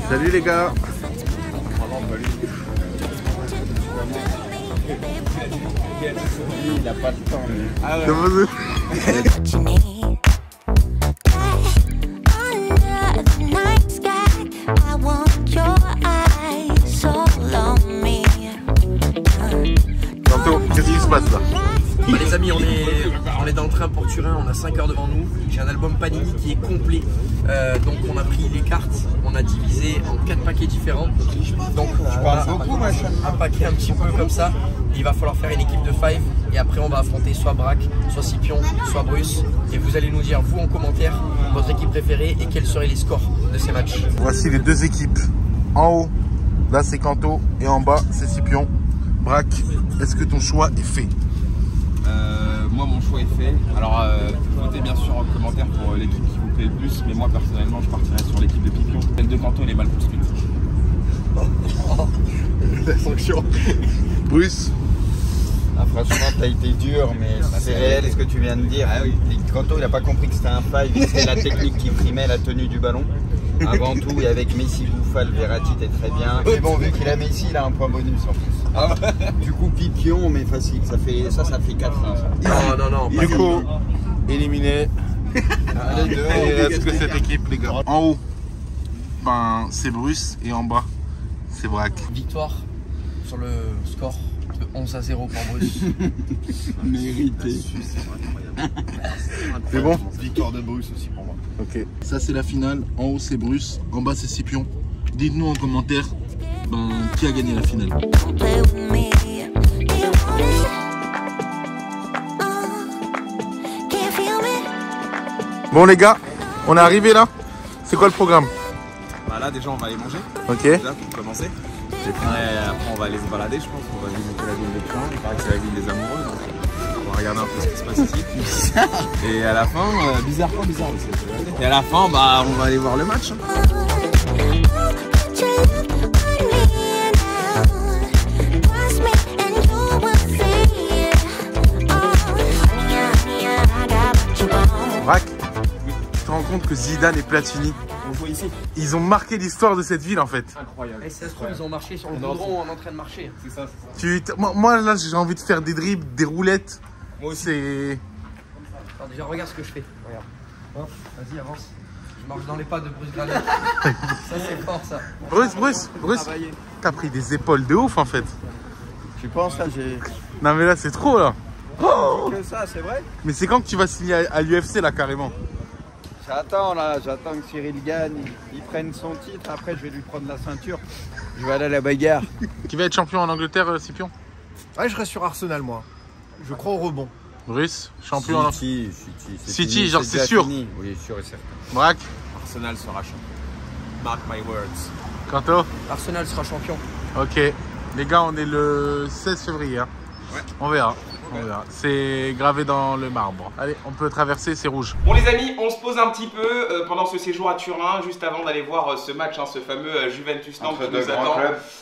Salut les gars. Il a pas de temps. Ah ouais. Tantôt, qu'est-ce qui se passe là? Bah les amis, on est dans le train pour Turin, on a 5 heures devant nous. J'ai un album Panini qui est complet. Donc on a pris les cartes, on a divisé en 4 paquets différents. Donc on va un paquet un petit peu comme ça. Il va falloir faire une équipe de 5 et après on va affronter soit Braque, soit Scipion, soit Bruce. Et vous allez nous dire vous en commentaire votre équipe préférée et quels seraient les scores de ces matchs. Voici les deux équipes. En haut, là c'est Kanto et en bas c'est Scipion. Braque, est-ce que ton choix est fait? Moi mon choix est fait. Alors votez bien sûr en commentaire pour l'équipe qui vous plaît le plus, mais moi personnellement je partirai sur l'équipe de Pipion. Celle de Kanto elle est mal construite. La sanction. Bruce. Ah, franchement, t'as été dur, mais c'est réel ce que tu viens de dire. Ah, oui. Kanto, il n'a pas compris que c'était un 5, c'était la technique qui primait la tenue du ballon. Avant tout, et avec Messi, Bouffal, Verratti, t'es très bien. Mais bon, vu qu'il a Messi, il a un point bonus en plus. Ah, du coup, Pipion, mais facile, ça fait 4-1. Non. Du coup, éliminé. Allez, Il reste que cette équipe, les gars. En haut, ben, c'est Bruce et en bas, c'est Braque. Victoire sur le score de 11-0 pour Bruce. Mérité. C'est bon? Victoire de Bruce aussi pour moi. Ok. Ça, c'est la finale. En haut, c'est Bruce. En bas, c'est Scipion. Dites-nous en commentaire qui a gagné la finale. Bon, les gars, on est arrivé là. C'est quoi le programme? Bah là déjà on va aller manger. Ok. Déjà pour commencer. Et puis après on va aller se balader, je pense. On va visiter la ville de Turin. Il paraît que c'est la ville des amoureux. Donc on va regarder un peu ce qui se passe ici. Et à la fin, bizarre aussi. Et à la fin, bah on va aller voir le match. Braque, tu te rends compte que Zidane et Platini, On joue ici. ils ont marqué l'histoire de cette ville en fait. Incroyable. Et ça se trouve, ils ont marché sur le goudron en train de marcher. C'est ça. Moi là, j'ai envie de faire des dribbles, des roulettes. Moi aussi. C'est... Alors déjà, regarde ce que je fais. Regarde. Hop, vas-y, avance. Je marche dans les pas de Bruce Granet. Ça, c'est fort, ça. Bruce, t'as pris des épaules de ouf en fait. Tu penses là, j'ai. Non mais là, c'est trop là. Que ça, c'est vrai? Mais c'est quand que tu vas signer à l'UFC là carrément? J'attends que Cyril gagne, il prenne son titre, après je vais lui prendre la ceinture. Je vais aller à la bagarre. Qui va être champion en Angleterre, Scipion? Ouais, je reste sur Arsenal, moi. Je crois au rebond. Bruce, champion en City, City, genre c'est sûr. Fini. Oui, sûr et certain. Braque, Arsenal sera champion. Mark my words. Kanto. Arsenal sera champion. Ok. Les gars, on est le 16 février. Hein. Ouais. On verra. C'est gravé dans le marbre. Allez, on peut traverser, c'est rouge. Bon les amis, on se pose un petit peu pendant ce séjour à Turin, juste avant d'aller voir ce match, ce fameux Juventus-Nantes qui nous attend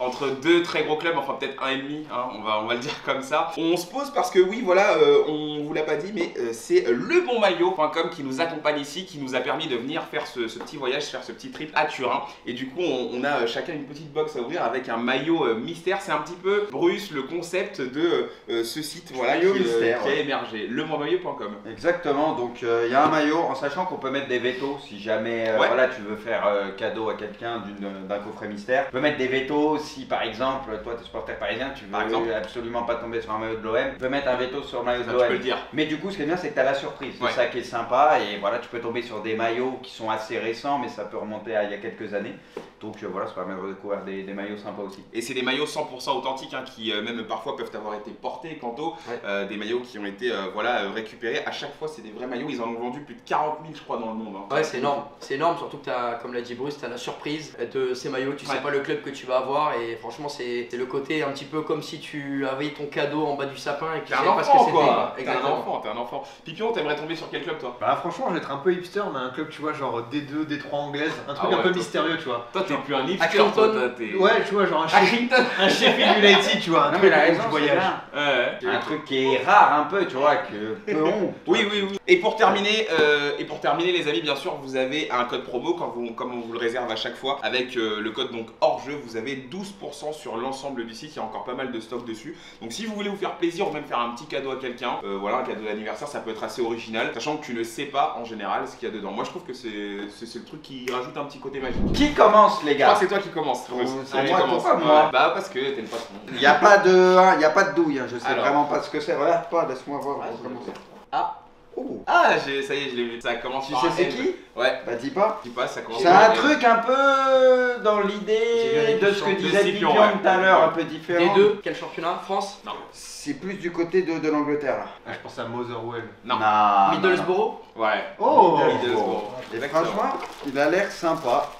entre deux très gros clubs, enfin peut-être un et demi, on va le dire comme ça. On se pose parce que oui, voilà, on vous l'a pas dit, mais c'est lebonmaillot.com qui nous accompagne ici, qui nous a permis de venir faire ce petit voyage, faire ce petit trip à Turin. Et du coup, on a chacun une petite box à ouvrir avec un maillot mystère. C'est un petit peu, Bruce, le concept de ce site, voilà, qui a émergé, lebonmaillot.com. Exactement, donc il y a un maillot, en sachant qu'on peut mettre des vétos si jamais voilà, tu veux faire cadeau à quelqu'un d'un coffret mystère. Tu peux mettre des vétos si par exemple, toi tu es supporter parisien, tu veux absolument pas tomber sur un maillot de l'OM, tu peux mettre un veto sur le maillot de l'OM. Tu peux le dire. Mais du coup, ce qui est bien, c'est que tu as la surprise, c'est ça qui est sympa, et voilà, tu peux tomber sur des maillots qui sont assez récents, mais ça peut remonter à il y a quelques années. Donc voilà, ça permet de découvrir des maillots sympas aussi. Et c'est des maillots 100% authentiques qui même parfois peuvent avoir été portés, Kanto, des maillots qui ont été voilà, récupérés. À chaque fois, c'est des vrais maillots. Ils en ont vendu plus de 40 000, je crois, dans le monde. Ouais, c'est énorme. C'est énorme, surtout que as, comme l'a dit Bruce, tu as la surprise de ces maillots. Tu sais pas le club que tu vas avoir. Et franchement, c'est le côté un petit peu comme si tu avais ton cadeau en bas du sapin et que tu savais pas ce que c'était. T'es un enfant. Pipion, t'aimerais tomber sur quel club, toi? Bah, franchement, je vais être un peu hipster, mais un club, tu vois, genre D2, D3 anglaise. Un truc un peu mystérieux, tu vois. Toi, t'es plus un hipster. Ouais, tu vois, genre un Sheffield United, tu vois. Un truc où je voyage. Un truc qui est rare un peu, tu vois, que peu ont. Oui. Et pour terminer, les amis, bien sûr, vous avez un code promo comme on vous le réserve à chaque fois. Avec le code donc hors jeu, vous avez 12% sur l'ensemble du site. Il y a encore pas mal de stock dessus. Donc si vous voulez vous faire plaisir ou même faire un petit cadeau à quelqu'un, voilà, un cadeau d'anniversaire, ça peut être assez original, sachant que tu ne sais pas en général ce qu'il y a dedans. Moi, je trouve que c'est le truc qui rajoute un petit côté magique. Qui commence, les Je gars? crois que c'est toi qui commence. C'est moi, pourquoi moi? Bah parce que t'es le patron. Il n'y a pas de douille, hein. Je sais vraiment pas ce que c'est. Regarde pas, laisse-moi voir comment c'est. Ah. Oh. Ah, ça y est, je l'ai vu. Ça commence. Tu sais c'est qui? Ouais. Bah dis pas. Dis pas, ça commence. C'est un truc un peu dans l'idée de ce que disait Pipion tout à l'heure, un peu différent. D2, quel championnat? France? Non. C'est plus du côté de l'Angleterre là. Ah, je pense à Motherwell. Non. Middlesbrough? Ouais. Oh, Middlesbrough. Et franchement, il a l'air sympa.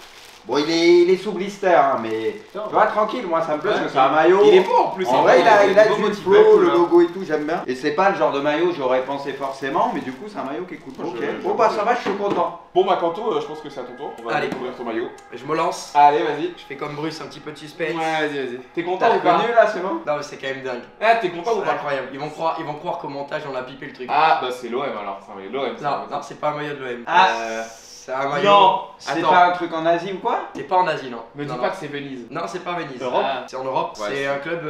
Bon, il est sous blister, hein, mais tu vois, tranquille, moi ça me plaît parce que c'est un maillot. Il est beau en plus. En vrai, il a du motivé, flow, le logo et tout, j'aime bien. Et c'est pas le genre de maillot que j'aurais pensé forcément, mais du coup, c'est un maillot qui est cool. Ok. Bon, bah ça va, je suis content. Bon, bah, Kanto, je pense que c'est à ton tour. On va découvrir ton maillot. Je me lance. Allez, vas-y. Je fais comme Bruce, un petit peu de suspense. Ouais, vas-y. T'es content T'as ou pas? reconnu là, c'est bon? Non, mais c'est quand même dingue. Ah, t'es content ou C'est pas? incroyable. Ils vont croire qu'au montage, on a pipé le truc. Ah, bah, c'est l'OM alors. C'est un maillot de l'OM. Non, c'est pas un maillot de l'OM. Ah. C'est un maillot. Non. C'est Attends. pas un truc en Asie ou quoi? C'est pas en Asie, non. Me dis Non, pas non. que c'est Venise. Non, c'est pas Venise. Europe. C'est en Europe. Ouais, c'est c'est- un club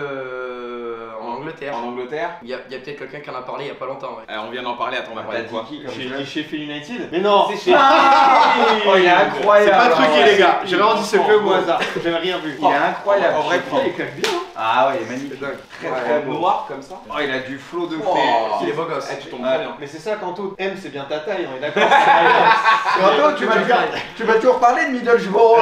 en Angleterre. En Angleterre. Il y a peut-être quelqu'un qui en a parlé il y a pas longtemps. Ouais. On vient d'en parler. Attends, on va parler de quoi? J'ai dit Sheffield United. Mais non, C'est chez. Oh, il est incroyable! c'est pas truqué, ouais. les gars. J'ai vraiment dit ce club au hasard. J'avais rien vu. Il est incroyable! En vrai, Sheffield. Il est quand même bien. Ah ouais, il est magnifique! Très Très beau. Noir comme ça. Oh, il a du flow de fou! Oh. Il est beau gosse. Eh, tu tombes Ouais. très bien. Mais c'est ça, Kanto. M, c'est bien ta taille, on est d'accord. Kanto, tu vas toujours parler de Middlesbrough!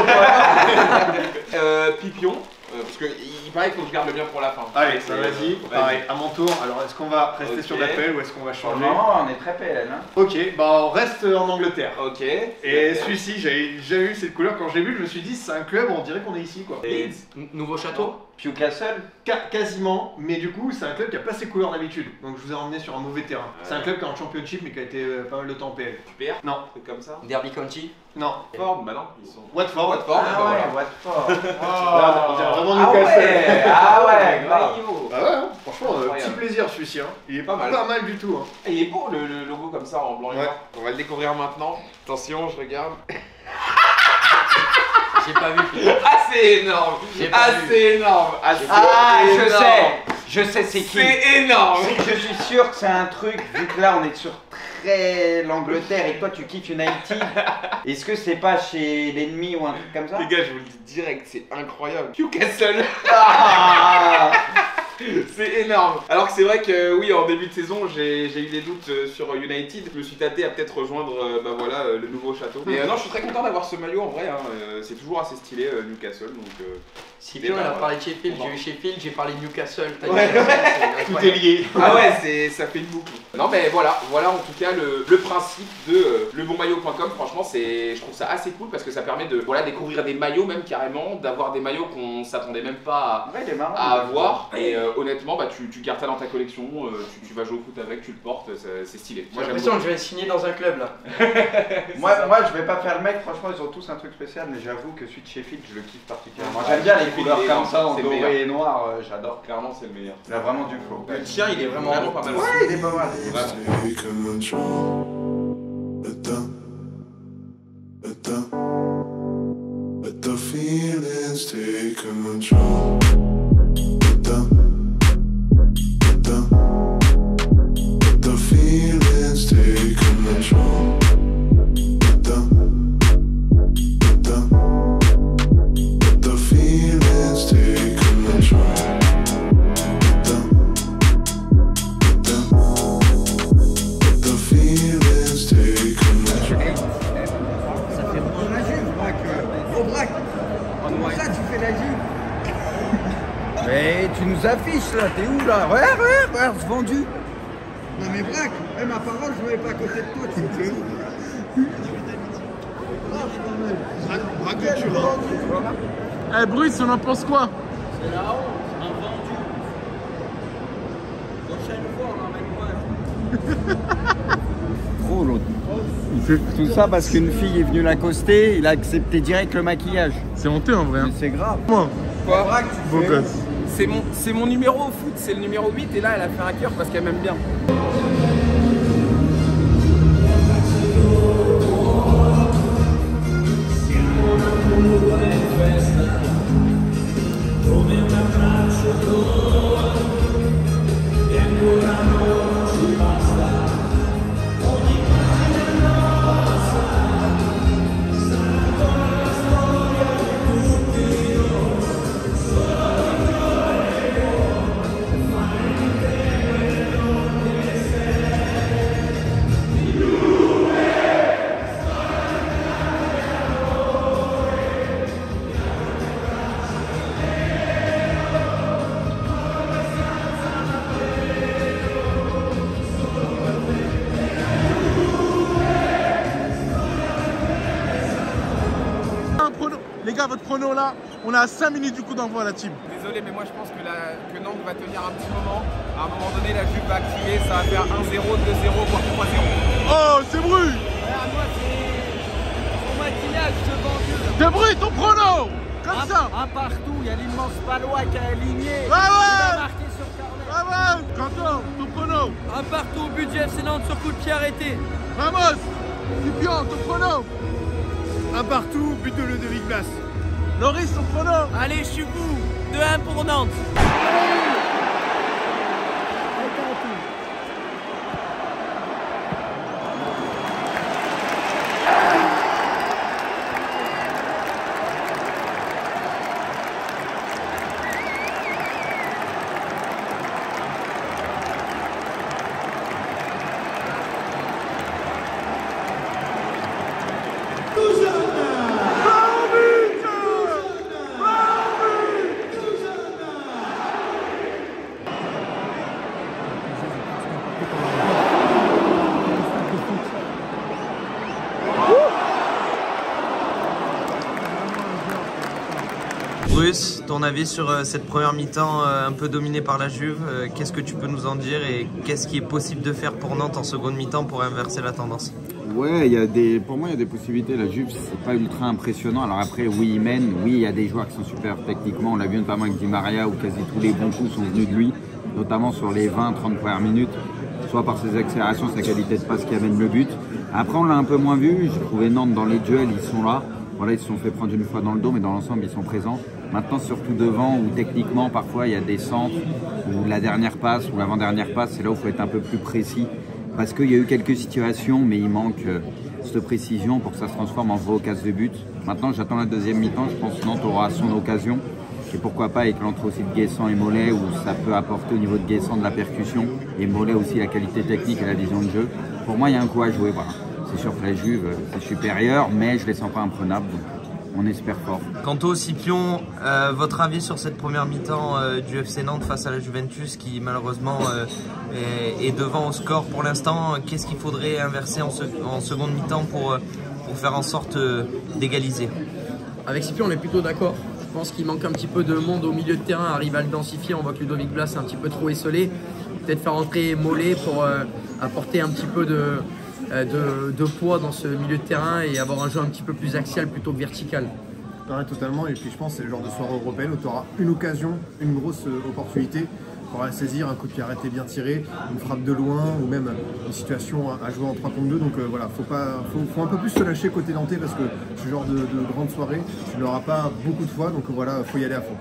Pipion. Parce qu'il paraît qu'il faut que je garde le bien pour la fin. Allez, ça vas-y. Pareil, à mon tour. Alors, est-ce qu'on va rester sur Ok. l'appel ou est-ce qu'on va changer? Normalement, on est très PL, hein? Ok, bah on reste en Angleterre. Ok. Et celui-ci, j'avais jamais vu cette couleur. Quand je l'ai vu, je me suis dit, c'est un club, on dirait qu'on est ici quoi. Et- Nouveau château? Newcastle? Quasiment, mais du coup, c'est un club qui a pas ses couleurs d'habitude. Donc, je vous ai emmené sur un mauvais terrain. C'est un club qui est en championship, mais qui a été pas mal de temps en PL. Super. Non, Un truc comme ça. Derby County? non. Ford, bah non. Ils sont. Watford. Watford, bah voilà. Watford! Là, on dirait vraiment Ah Newcastle. ouais! Ah ouais! grave. Ah ouais, hein. Franchement, petit Incroyable. plaisir celui-ci. Hein. Il est Pas mal. Pas mal du tout. Hein. Et il est beau le logo comme ça en blanc et Ouais. noir. On va le découvrir maintenant. Attention, je regarde. J'ai pas vu. Ah, c'est énorme. J'ai pas Ah, vu. c'est énorme. Ah, Ah, c'est je énorme. sais! Je sais c'est qui! C'est énorme. Je suis sûr que c'est un truc, vu que là on est sur très l'Angleterre et que toi tu kiffes United, est-ce que c'est pas chez l'ennemi ou un truc comme ça? Les gars, je vous le dis direct, c'est incroyable. Newcastle. Ah C'est énorme. Alors que c'est vrai que oui, en début de saison, j'ai eu des doutes sur United. Je me suis tâté à peut-être rejoindre bah voilà, le nouveau château. Mais non, je suis très content d'avoir ce maillot en vrai. Hein. C'est toujours assez stylé Newcastle. Donc, Si Pion, elle a parlé de Sheffield, j'ai eu Sheffield, j'ai parlé de Newcastle. T'as dit Ouais. Newcastle, c'est Tout est incroyable. lié. ah ouais, ça fait une boucle. Non mais voilà en tout cas le principe de lebonmaillot.com. Franchement, je trouve ça assez cool parce que ça permet de découvrir des maillots même carrément, d'avoir des maillots qu'on s'attendait même pas Ouais, il est marrant. à avoir. Et honnêtement, bah, tu gardes ça dans ta collection, tu vas jouer au foot avec, tu le portes, c'est stylé. J'ai Moi j'aime l'impression beaucoup. que je vais signer dans un club là. Moi je vais pas faire le mec, franchement ils ont tous un truc spécial, mais j'avoue que celui de Sheffield je le kiffe particulièrement. Ouais, J'aime bien les Sheffield, couleurs il est comme ça, en c'est le doré meilleur. et noir, j'adore. Clairement, c'est le meilleur. Il a vraiment du flow. Le tien, il est vraiment pas mal. Ouais, il est pas mal. Vraiment. Take control. Let the feelings take control. Let the feelings take control. Let the feelings take control. Let the feelings take control. Ça fait beaucoup la Juve, Braque. Gros Braque. Comment ça, tu fais la Juve? Mais tu nous affiches là, t'es où là? Regarde, c'est vendu. Non mais Braque, ma parole, je ne vais pas à côté de toi, tu sais. Braque de Turin. Eh Bruce, on en pense quoi? C'est la honte, un vendu. Prochaine fois, on emmène moi. Trop l'autre. Tout ça parce qu'une fille est venue l'accoster, il a accepté direct le maquillage. C'est honteux en vrai. Mais c'est grave. Moi, Braque, tu beau fais- gosse. c'est mon numéro au foot, c'est le numéro 8 et là elle a fait un cœur parce qu'elle m'aime bien. Les gars, votre chrono là, on a 5 minutes du coup d'envoi à la team. Désolé, mais moi je pense que Nantes va tenir un petit moment. À un moment donné, la Juve va crier, ça va faire 1-0, 2-0, voire 3-0. Oh, c'est bruit! Moi, c'est mon maquillage de banlieue. C'est bruit ton chrono! Comme ça! Un partout, il y a l'immense Palois qui a aligné. Ah ouais! Il a marqué sur carnet. Ah ouais! Quentin, ton chrono! Un partout, but du FC Nantes sur coup de pied arrêté. Ramos! Scipion, ton chrono! Un partout, but de Ludovic Blas. Loris, ton chrono! Allez, je suis fou. 2-1 pour Nantes. Bruce, ton avis sur cette première mi-temps un peu dominée par la Juve, qu'est-ce que tu peux nous en dire et qu'est-ce qui est possible de faire pour Nantes en seconde mi-temps pour inverser la tendance? Ouais, pour moi il y a des possibilités. La Juve c'est pas ultra impressionnant. Alors après oui il mène, oui il y a des joueurs qui sont super techniquement. On l'a vu notamment avec Di Maria où quasi tous les bons coups sont venus de lui, notamment sur les 20-30 premières minutes, soit par ses accélérations, sa qualité de passe qui amène le but. Après on l'a un peu moins vu. J'ai trouvé Nantes dans les duels, ils sont là. Voilà, ils se sont fait prendre une fois dans le dos, mais dans l'ensemble ils sont présents. Maintenant surtout devant où techniquement parfois il y a des centres ou la dernière passe ou l'avant-dernière passe, c'est là où il faut être un peu plus précis. Parce qu'il y a eu quelques situations, mais il manque cette précision pour que ça se transforme en vraie occasion de but. Maintenant, j'attends la deuxième mi-temps. Je pense que Nantes aura son occasion. Et pourquoi pas avec l'entrée aussi de Guessant et Mollet, où ça peut apporter au niveau de Guessant de la percussion. Et Mollet aussi la qualité technique et la vision de jeu. Pour moi, il y a un coup à jouer. Voilà. C'est sûr que la Juve est supérieure, mais je ne les sens pas imprenables. Donc on espère fort. Quant au Scipion, votre avis sur cette première mi-temps du FC Nantes face à la Juventus qui malheureusement est devant au score pour l'instant. Qu'est-ce qu'il faudrait inverser en seconde mi-temps pour faire en sorte d'égaliser? Avec Scipion, on est plutôt d'accord. Je pense qu'il manque un petit peu de monde au milieu de terrain, arrive à le densifier. On voit que Ludovic Blas est un petit peu trop esselé. Peut-être faire entrer Mollet pour apporter un petit peu de poids dans ce milieu de terrain et avoir un jeu un petit peu plus axial plutôt que vertical. Pareil, totalement. Et puis je pense que c'est le genre de soirée européenne où tu auras une occasion, une grosse opportunité pour la saisir, un coup de pied arrêté bien tiré, une frappe de loin ou même une situation à jouer en 3 contre 2. Donc voilà, faut un peu plus se lâcher côté nantais parce que ce genre de grande soirée, tu ne l'auras pas beaucoup de fois. Donc voilà, il faut y aller à fond.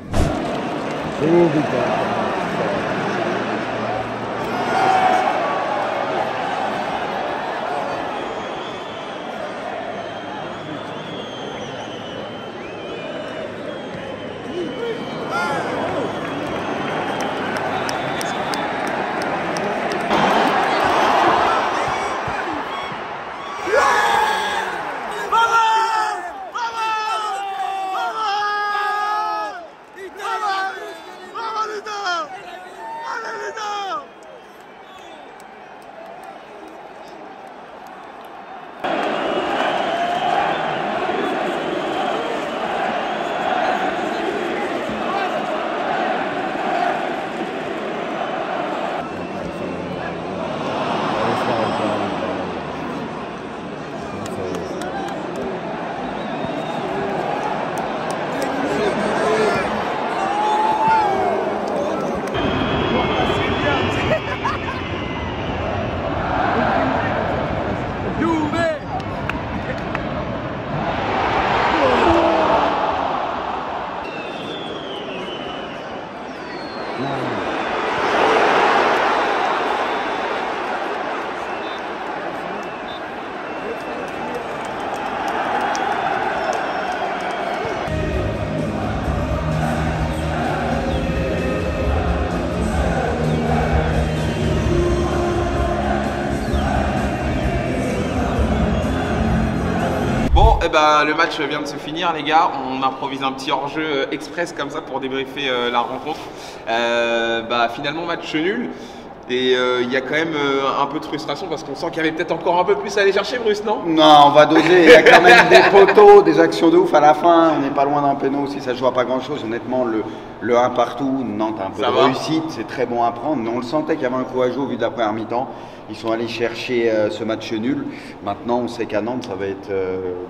eh ben, le match vient de se finir, les gars. On improvise un petit hors-jeu express comme ça pour débriefer la rencontre. Finalement, match nul. Et il y a quand même un peu de frustration parce qu'on sent qu'il y avait peut-être encore un peu plus à aller chercher, Bruce, non? Non, on va doser. Il y a quand même des poteaux, des actions de ouf à la fin. On n'est pas loin d'un péno aussi, ça ne joue à pas grand-chose. Honnêtement, le 1 partout, Nantes a un peu de réussite, c'est très bon à prendre. Mais on le sentait qu'il y avait un coup à jouer au vu de la première mi-temps. Ils sont allés chercher ce match nul. Maintenant, on sait qu'à Nantes, ça va être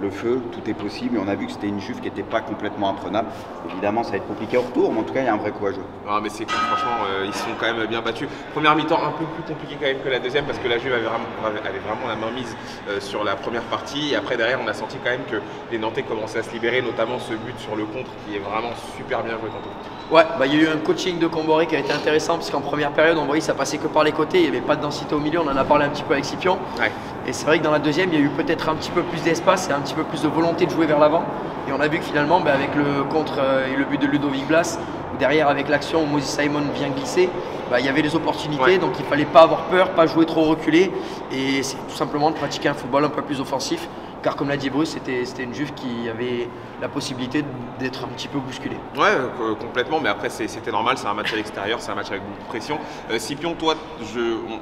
le feu, tout est possible. Et on a vu que c'était une Juve qui n'était pas complètement imprenable. Évidemment, ça va être compliqué au retour, mais en tout cas, il y a un vrai coup à jouer. Ah, mais c'est cool, franchement, ils sont quand même bien battus. Première mi-temps un peu plus compliqué quand même que la deuxième parce que la Juve avait vraiment la main mise sur la première partie. Et après, derrière, on a senti quand même que les Nantais commençaient à se libérer, notamment ce but sur le contre qui est vraiment super bien joué tantôt. Ouais, il y a eu un coaching de Comboré qui a été intéressant parce qu'en première période, on voyait que ça passait que par les côtés, il n'y avait pas de densité au milieu, on en a parlé un petit peu avec Scipion. Ouais. Et c'est vrai que dans la deuxième, il y a eu peut-être un petit peu plus d'espace et un petit peu plus de volonté de jouer vers l'avant. Et on a vu que finalement, avec le contre et le but de Ludovic Blas, derrière avec l'action où Moses Simon vient glisser, il y avait des opportunités, donc il ne fallait pas avoir peur, pas jouer trop reculé. Et c'est tout simplement de pratiquer un football un peu plus offensif. Car comme l'a dit Bruce, c'était une Juve qui avait la possibilité d'être un petit peu bousculée. Ouais, complètement, mais après c'était normal, c'est un match à l'extérieur, c'est un match avec beaucoup de pression. Scipion, toi,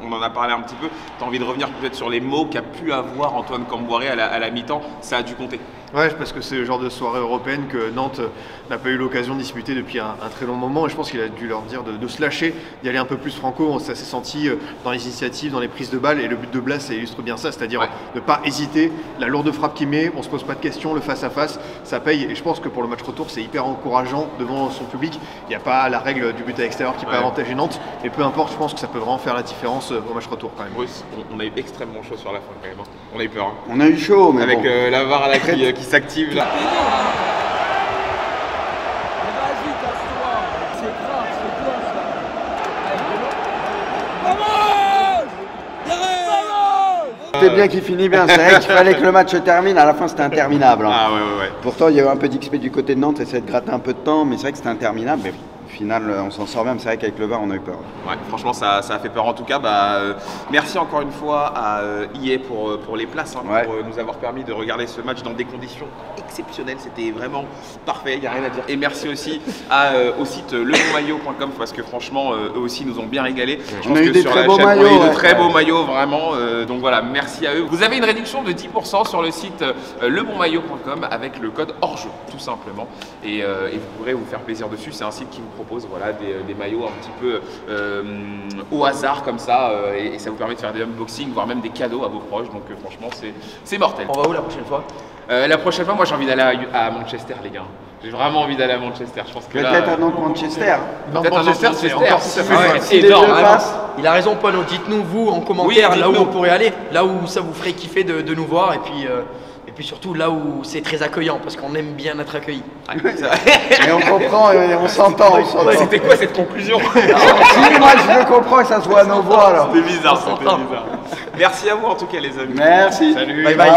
on en a parlé un petit peu, tu as envie de revenir peut-être sur les mots qu'a pu avoir Antoine Comboiré à la mi-temps, ça a dû compter. Ouais, parce que c'est le genre de soirée européenne que Nantes n'a pas eu l'occasion de disputer depuis un très long moment. Et je pense qu'il a dû leur dire de se lâcher, d'y aller un peu plus franco. Ça s'est senti dans les initiatives, dans les prises de balles. Et le but de Blas, ça illustre bien ça, c'est-à-dire ne pas hésiter. La lourde frappe qu'il met, on ne se pose pas de questions, le face-à-face, ça paye. Et je pense que pour le match retour, c'est hyper encourageant devant son public. Il n'y a pas la règle du but à l'extérieur qui peut avantager Nantes. Mais peu importe, je pense que ça peut vraiment faire la différence au match retour quand même. Bruce, on a eu extrêmement chaud sur la fin quand même. On a eu peur. On a eu chaud, mais avec la VAR là qui s'active là. C'était bien qu'il finit bien, c'est vrai qu'il fallait que le match se termine, à la fin c'était interminable. Hein. Ah ouais. Pourtant il y a eu un peu d'XP du côté de Nantes, essayer de gratter un peu de temps, mais c'est vrai que c'était interminable. Mais au final on s'en sort bien, mais c'est vrai qu'avec le VAR on a eu peur. Ouais, franchement ça a fait peur en tout cas. Merci encore une fois à EA pour les places, pour nous avoir permis de regarder ce match dans des conditions exceptionnelles. C'était vraiment parfait, il n'y a rien à dire. Et merci aussi au site lebonmaillot.com parce que franchement eux aussi nous ont bien régalé. Je pense que sur la chaîne, de très beaux maillots vraiment. Donc voilà, merci à eux. Vous avez une réduction de 10% sur le site lebonmaillot.com avec le code hors-jeu tout simplement. Et vous pourrez vous faire plaisir dessus. C'est un site qui vous propose des maillots un petit peu au hasard comme ça et ça vous permet de faire des unboxings, voire même des cadeaux à vos proches. Donc franchement c'est mortel. On va où la prochaine fois? La prochaine fois, moi j'ai envie d'aller à Manchester, les gars. J'ai vraiment envie d'aller à Manchester. Je pense que peut-être à Manchester. Peut-être à Manchester, c'est encore c'est énorme. Il a raison, Paul. Dites-nous vous en commentaire là où on pourrait aller, là où ça vous ferait kiffer de nous voir et puis surtout là où c'est très accueillant parce qu'on aime bien être accueillis. Et on comprend et on s'entend. C'était quoi cette conclusion? Si, moi je le comprends et ça se voit à nos voix alors. C'était bizarre, Merci à vous en tout cas les amis. Merci. Salut. Bye bye.